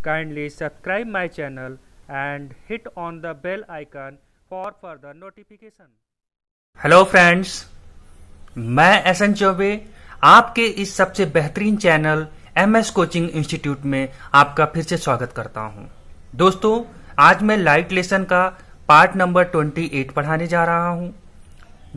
Kindly subscribe my channel and hit on the bell icon for further notification. Hello friends, मैं SN Choubey आपके इस सबसे बेहतरीन channel MS coaching institute में आपका फिर से स्वागत करता हूं। दोस्तों, आज मैं लाइट लेसन का पार्ट नंबर 28 पढ़ाने जा रहा हूं,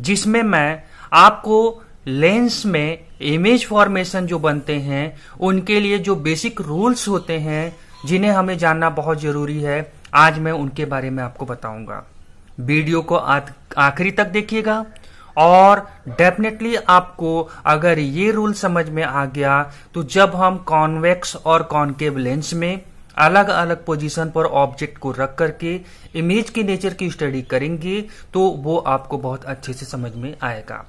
जिसमें मैं आपको लेंस में इमेज फॉर्मेशन जो बनते हैं उनके लिए जो बेसिक रूल्स होते हैं जिन्हें हमें जानना बहुत जरूरी है, आज मैं उनके बारे में आपको बताऊंगा। वीडियो को आखिरी तक देखिएगा और डेफिनेटली आपको अगर ये रूल समझ में आ गया तो जब हम कॉन्वेक्स और कॉनकेव लेंस में अलग अलग पोजीशन पर ऑब्जेक्ट को रख करके इमेज के नेचर की स्टडी करेंगे तो वो आपको बहुत अच्छे से समझ में आएगा।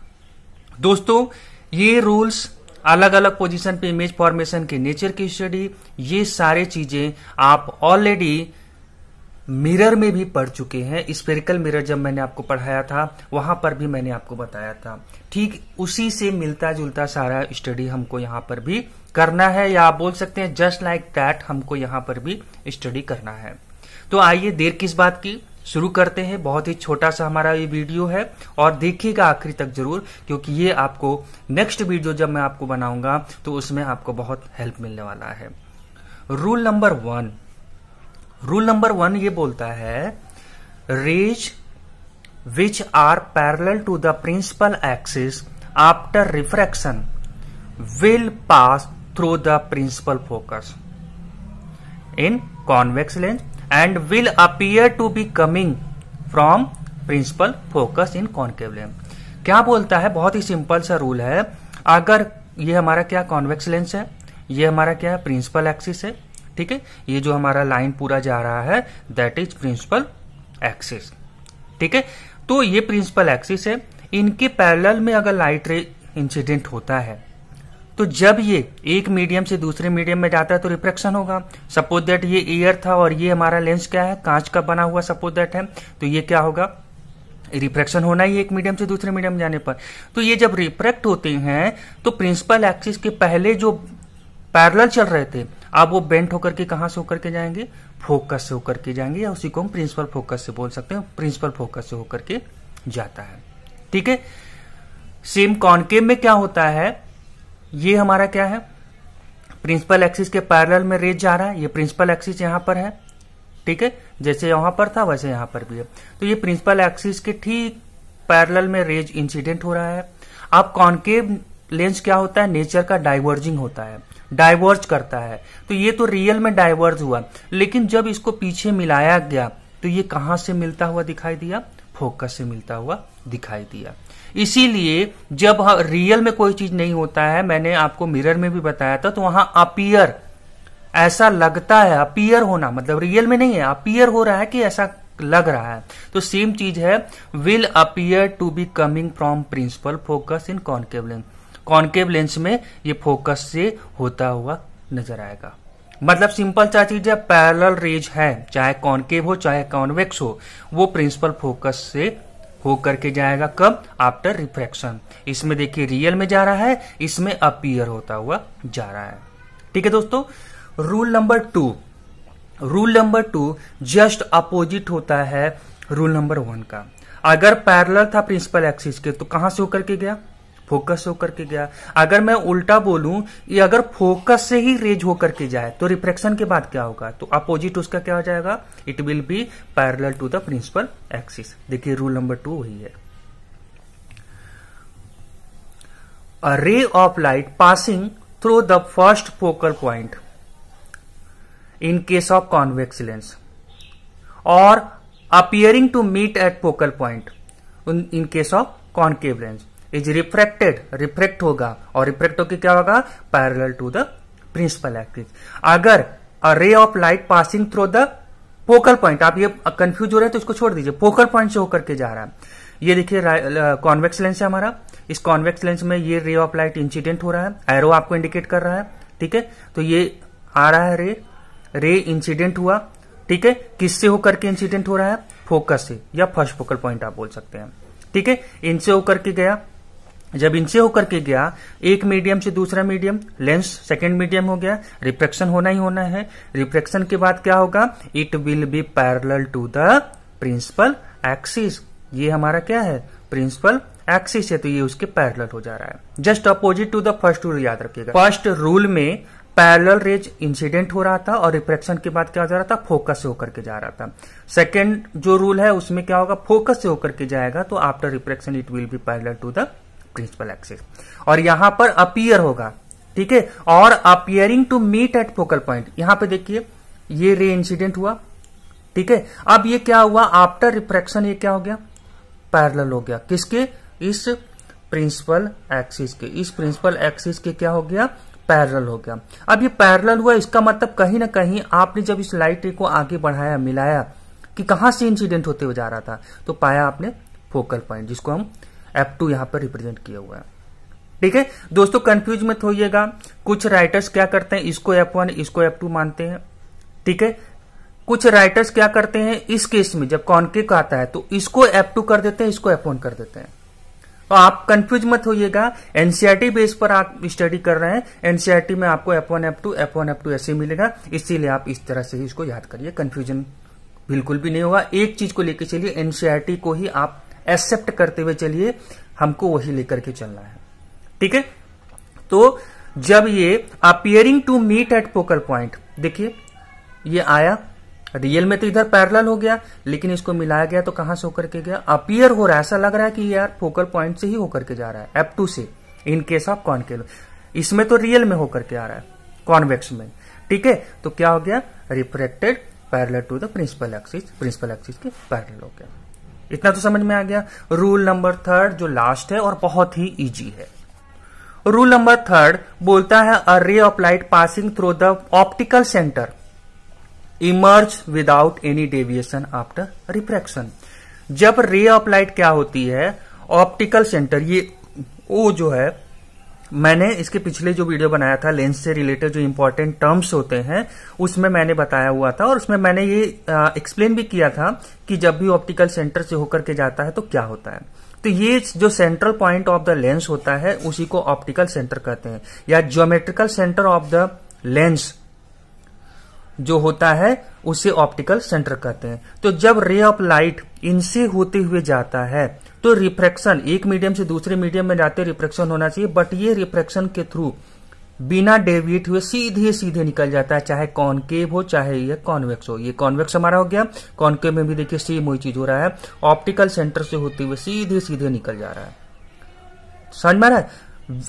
दोस्तों, ये रूल्स अलग अलग पोजीशन पे इमेज फॉर्मेशन के नेचर की स्टडी, ये सारे चीजें आप ऑलरेडी मिरर में भी पढ़ चुके हैं। स्फेरिकल मिरर जब मैंने आपको पढ़ाया था वहां पर भी मैंने आपको बताया था। ठीक उसी से मिलता जुलता सारा स्टडी हमको यहां पर भी करना है, या आप बोल सकते हैं जस्ट लाइक दैट हमको यहां पर भी स्टडी करना है। तो आइए देर किस बात की, शुरू करते हैं। बहुत ही छोटा सा हमारा ये वीडियो है और देखिएगा आखिरी तक जरूर, क्योंकि ये आपको नेक्स्ट वीडियो जब मैं आपको बनाऊंगा तो उसमें आपको बहुत हेल्प मिलने वाला है। रूल नंबर 1 ये बोलता है, rays which are parallel to the principal axis after refraction will pass through the principal focus in convex lens and will appear to be coming from principal focus in concave lens। क्या बोलता है, बहुत ही simple सा rule है। अगर ये हमारा क्या कॉन्वेक्स लेंस है, ये हमारा क्या है प्रिंसिपल एक्सिस है, ठीक है। ये जो हमारा लाइन पूरा जा रहा है दैट इज प्रिंसिपल एक्सिस, ठीक है। तो ये प्रिंसिपल एक्सिस है, इनके पैरेलल में अगर लाइट रे इंसिडेंट होता है तो जब ये एक मीडियम से दूसरे मीडियम में जाता है तो रिफ्रैक्शन होगा। सपोज दैट ये ईयर था और ये हमारा लेंस क्या है, कांच का बना हुआ सपोज दैट है, तो ये क्या होगा, रिफ्रैक्शन होना ही एक मीडियम से दूसरे मीडियम में जाने पर। तो ये जब रिफ्रैक्ट होते हैं तो प्रिंसिपल एक्सिस के पहले जो पैरेलल चल रहे थे अब वो बेंट होकर के कहां से होकर के जाएंगे, फोकस से होकर के जाएंगे, या उसी को हम प्रिंसिपल फोकस से बोल सकते हैं। प्रिंसिपल फोकस से होकर के जाता है, ठीक है। सेम कॉनकेव में क्या होता है, ये हमारा क्या है, प्रिंसिपल एक्सिस के पैरेलल में रेज जा रहा है। ये प्रिंसिपल एक्सिस यहां पर है, ठीक है, जैसे यहां पर था वैसे यहां पर भी है। तो ये प्रिंसिपल एक्सिस के ठीक पैरेलल में रेज इंसिडेंट हो रहा है। अब कॉनकेव लेंस क्या होता है, नेचर का डाइवर्जिंग होता है, डाइवर्ज करता है। तो ये तो रियल में डाइवर्ज हुआ, लेकिन जब इसको पीछे मिलाया गया तो ये कहां से मिलता हुआ दिखाई दिया, फोकस से मिलता हुआ दिखाई दिया। इसीलिए जब रियल में कोई चीज नहीं होता है, मैंने आपको मिरर में भी बताया था, तो वहां अपीयर ऐसा लगता है, अपीयर होना मतलब रियल में नहीं है, अपीयर हो रहा है कि ऐसा लग रहा है। तो सेम चीज है, will appear to be coming from principal focus in concave lens. Concave lens में ये फोकस से होता हुआ नजर आएगा। मतलब सिंपल सा चीज है, पैरेलल रेज है, चाहे कॉनकेव हो चाहे कॉन्वेक्स हो, वो प्रिंसिपल फोकस से होकर के जाएगा कब, आफ्टर रिफ्रैक्शन। इसमें देखिए रियल में जा रहा है, इसमें अपीयर होता हुआ जा रहा है, ठीक है दोस्तों। रूल नंबर 2 जस्ट अपोजिट होता है रूल नंबर 1 का। अगर पैरेलल था प्रिंसिपल एक्सिस के तो कहां से होकर के गया, फोकस से होकर के गया। अगर मैं उल्टा बोलूं, ये अगर फोकस से ही रेज होकर के जाए तो रिफ्रैक्शन के बाद क्या होगा, तो अपोजिट उसका क्या हो जाएगा, it will be parallel to the principal axis. देखिए रूल नंबर 2 वही है। A ray of light passing through the first focal point in case of convex lens और appearing to meet at focal point in case of concave lens is refract होगा, और refract होकर क्या होगा, parallel to the principal axis. अगर a ray of light passing through the focal point, आप ये confuse हो रहे हैं तो इसको छोड़ दीजिए, फोकल पॉइंट से होकर के जा रहा है। ये देखिए कॉन्वेक्स लेंस है हमारा, इस कॉन्वेक्स लेंस में ये रे ऑफ लाइट इंसिडेंट हो रहा है, एरो आपको इंडिकेट कर रहा है, ठीक है। तो ये आ रहा है रे इंसिडेंट हुआ, ठीक है। किससे होकर के इंसिडेंट हो रहा है, फोकस से, या फर्स्ट फोकल पॉइंट आप बोल सकते हैं, ठीक है। इनसे होकर के गया, जब इनसे होकर के गया एक मीडियम से दूसरा मीडियम, लेंस सेकेंड मीडियम हो गया, रिफ्रैक्शन होना ही होना है। रिफ्रैक्शन के बाद क्या होगा, it will be parallel to the principal axis. ये हमारा क्या है, प्रिंसिपल एक्सिस है, तो ये उसके पैरेलल हो जा रहा है। Just opposite to the first rule याद रखिएगा। फर्स्ट रूल में पैरेलल रेज इंसिडेंट हो रहा था और रिफ्रैक्शन के बाद क्या हो जा रहा था, फोकस से होकर के जा रहा था। सेकेंड जो रूल है उसमें क्या होगा, फोकस से होकर के जाएगा, तो after refraction it will be parallel to the principal axis. और यहां पर अपीयर होगा, ठीक है, और appearing to meet at focal point. यहां पे देखिए ये रे इंसिडेंट हुआ, ठीक है। अब ये क्या हुआ, आफ्टर रिफ्रैक्शन ये क्या हो गया, पैरेलल हो गया, किसके, इस प्रिंसिपल एक्सिस के, इस प्रिंसिपल एक्सिस के क्या हो गया, पैरेलल हो गया। अब ये पैरेलल हुआ, इसका मतलब कहीं ना कहीं आपने जब इस लाइट रे को आगे बढ़ाया, मिलाया कि कहां से इंसिडेंट होते हुए जा रहा था, तो पाया आपने फोकल पॉइंट, जिसको हम F2 यहां पर रिप्रेजेंट किया हुआ है, ठीक है। दोस्तों कंफ्यूज मत होइएगा, कुछ राइटर्स क्या करते हैं, इसको F1 इसको F2 मानते हैं, ठीक है। कुछ राइटर्स क्या करते हैं, इस केस में जब कॉन्केव आता है तो इसको F2 कर देते हैं, इसको F1 कर देते हैं। तो आप कंफ्यूज मत होइएगा, एनसीईआरटी बेस पर आप स्टडी कर रहे हैं, एनसीईआरटी में आपको F1 F2 ऐसे मिलेगा, इसीलिए आप इस तरह से ही इसको याद करिए, कंफ्यूजन बिल्कुल भी नहीं होगा। एक चीज को लेकर चलिए, एनसीईआरटी को ही आप एक्सेप्ट करते हुए चलिए, हमको वही लेकर के चलना है, ठीक है। तो जब ये appearing to meet at focal point, देखिए ये आया, रियल में तो इधर पैरेलल हो गया, लेकिन इसको मिलाया गया तो कहां से होकर के गया, अपीयर हो रहा है, ऐसा लग रहा है कि यार फोकल पॉइंट से ही होकर के जा रहा है, F2 से, इन केस ऑफ कॉन्केव। इसमें तो रियल में होकर के आ रहा है, कॉन्वेक्स में, ठीक है। तो क्या हो गया, refracted parallel to the principal axis के पैरेलल हो गया। इतना तो समझ में आ गया। रूल नंबर थर्ड जो लास्ट है और बहुत ही इजी है। रूल नंबर थर्ड बोलता है, a ray of light passing through the optical centre emerge without any deviation after refraction. जब रे ऑफ लाइट क्या होती है, ऑप्टिकल सेंटर, ये ओ जो है, मैंने इसके पिछले जो वीडियो बनाया था लेंस से रिलेटेड जो इंपॉर्टेंट टर्म्स होते हैं उसमें मैंने बताया हुआ था, और उसमें मैंने ये एक्सप्लेन भी किया था कि जब भी ऑप्टिकल सेंटर से होकर के जाता है तो क्या होता है। तो ये जो central point of the lens होता है उसी को ऑप्टिकल सेंटर कहते हैं, या geometrical centre of the lens जो होता है उसे ऑप्टिकल सेंटर कहते हैं। तो जब रे ऑफ लाइट इनसे होते हुए जाता है तो रिफ्रैक्शन, एक मीडियम से दूसरे मीडियम में जाते रिफ्रैक्शन होना चाहिए, बट ये रिफ्रैक्शन के थ्रू बिना डेविएट हुए सीधे सीधे निकल जाता है, चाहे कॉनकेव हो चाहे ये कॉन्वेक्स हो। ये कॉन्वेक्स हमारा हो गया, कॉनकेव में भी देखिए सेम वही चीज हो रहा है, ऑप्टिकल सेंटर से होते हुए सीधे सीधे निकल जा रहा है। समझ में आ रहा है,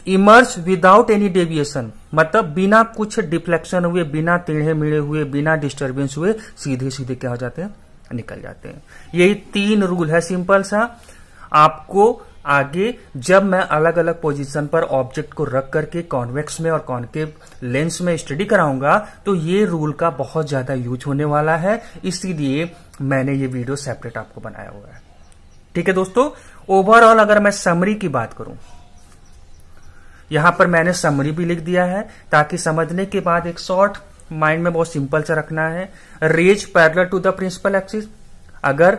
इमर्ज विदाउट एनी डेविएशन, मतलब बिना कुछ डिफ्लेक्शन हुए, बिना टेढ़े मेढ़े हुए, बिना डिस्टर्बेंस हुए, सीधे सीधे क्या हो जाते हैं, निकल जाते हैं। यही 3 रूल है सिंपल सा। आपको आगे जब मैं अलग अलग पोजीशन पर ऑब्जेक्ट को रख करके कॉन्वेक्स में और कॉनकेव लेंस में स्टडी कराऊंगा तो ये रूल का बहुत ज्यादा यूज होने वाला है, इसीलिए मैंने ये वीडियो सेपरेट आपको बनाया हुआ है, ठीक है दोस्तों। ओवरऑल अगर मैं समरी की बात करूं, यहां पर मैंने समरी भी लिख दिया है ताकि समझने के बाद एक शॉर्ट माइंड में बहुत सिंपल सा रखना है। Rays parallel to the principal axis, अगर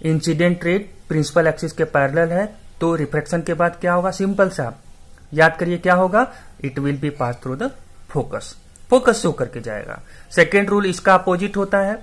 इंसिडेंट रे प्रिंसिपल एक्सिस के पैरेलल है तो रिफ्रैक्शन के बाद क्या होगा, सिंपल सा याद करिए क्या होगा, it will B pass through the focus, focus से होकर के जाएगा। सेकेंड रूल इसका अपोजिट होता है,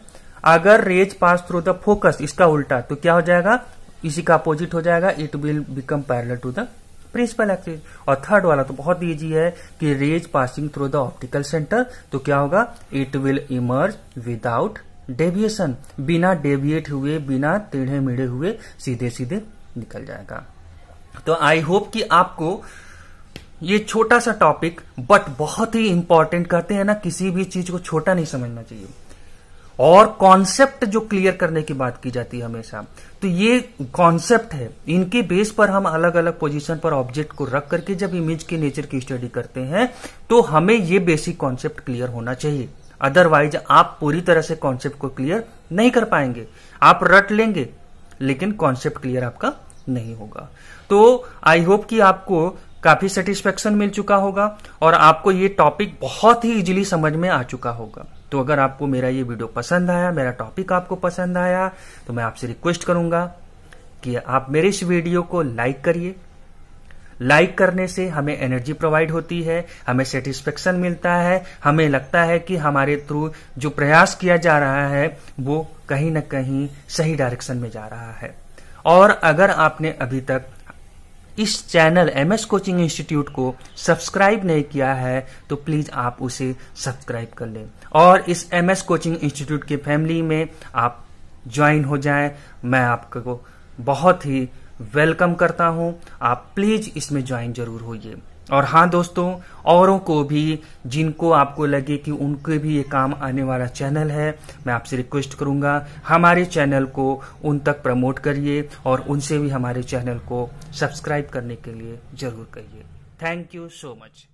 अगर rays pass through the focus, इसका उल्टा, तो क्या हो जाएगा, इसी का अपोजिट हो जाएगा, it will become parallel to the principal axis. और थर्ड वाला तो बहुत इजी है कि rays passing through the optical centre, तो क्या होगा, it will emerge without deviation, बिना डेविएट हुए, बिना टेढ़े मेढ़े हुए, सीधे सीधे निकल जाएगा। तो आई होप कि आपको ये छोटा सा टॉपिक बट बहुत ही इंपॉर्टेंट, कहते हैं ना किसी भी चीज को छोटा नहीं समझना चाहिए, और कॉन्सेप्ट जो क्लियर करने की बात की जाती है हमेशा, तो ये कॉन्सेप्ट है, इनके बेस पर हम अलग अलग पोजीशन पर ऑब्जेक्ट को रख करके जब इमेज के नेचर की स्टडी करते हैं तो हमें ये बेसिक कॉन्सेप्ट क्लियर होना चाहिए। अदरवाइज आप पूरी तरह से कॉन्सेप्ट को क्लियर नहीं कर पाएंगे, आप रट लेंगे लेकिन कॉन्सेप्ट क्लियर आपका नहीं होगा। तो आई होप कि आपको काफी सेटिस्फेक्शन मिल चुका होगा और आपको ये टॉपिक बहुत ही इजीली समझ में आ चुका होगा। तो अगर आपको मेरा ये वीडियो पसंद आया, मेरा टॉपिक आपको पसंद आया, तो मैं आपसे रिक्वेस्ट करूंगा कि आप मेरे इस वीडियो को लाइक करिए, लाइक करने से हमें एनर्जी प्रोवाइड होती है, हमें सेटिस्फेक्शन मिलता है, हमें लगता है कि हमारे थ्रू जो प्रयास किया जा रहा है वो कहीं ना कहीं सही डायरेक्शन में जा रहा है। और अगर आपने अभी तक इस चैनल MS कोचिंग इंस्टीट्यूट को सब्सक्राइब नहीं किया है तो प्लीज आप उसे सब्सक्राइब कर लें और इस MS कोचिंग इंस्टीट्यूट के फैमिली में आप ज्वाइन हो जाएं। मैं आपको बहुत ही वेलकम करता हूं, आप प्लीज इसमें ज्वाइन जरूर होइए। और हाँ दोस्तों, औरों को भी जिनको आपको लगे कि उनके भी ये काम आने वाला चैनल है, मैं आपसे रिक्वेस्ट करूंगा हमारे चैनल को उन तक प्रमोट करिए और उनसे भी हमारे चैनल को सब्सक्राइब करने के लिए जरूर कहिए। Thank you so much.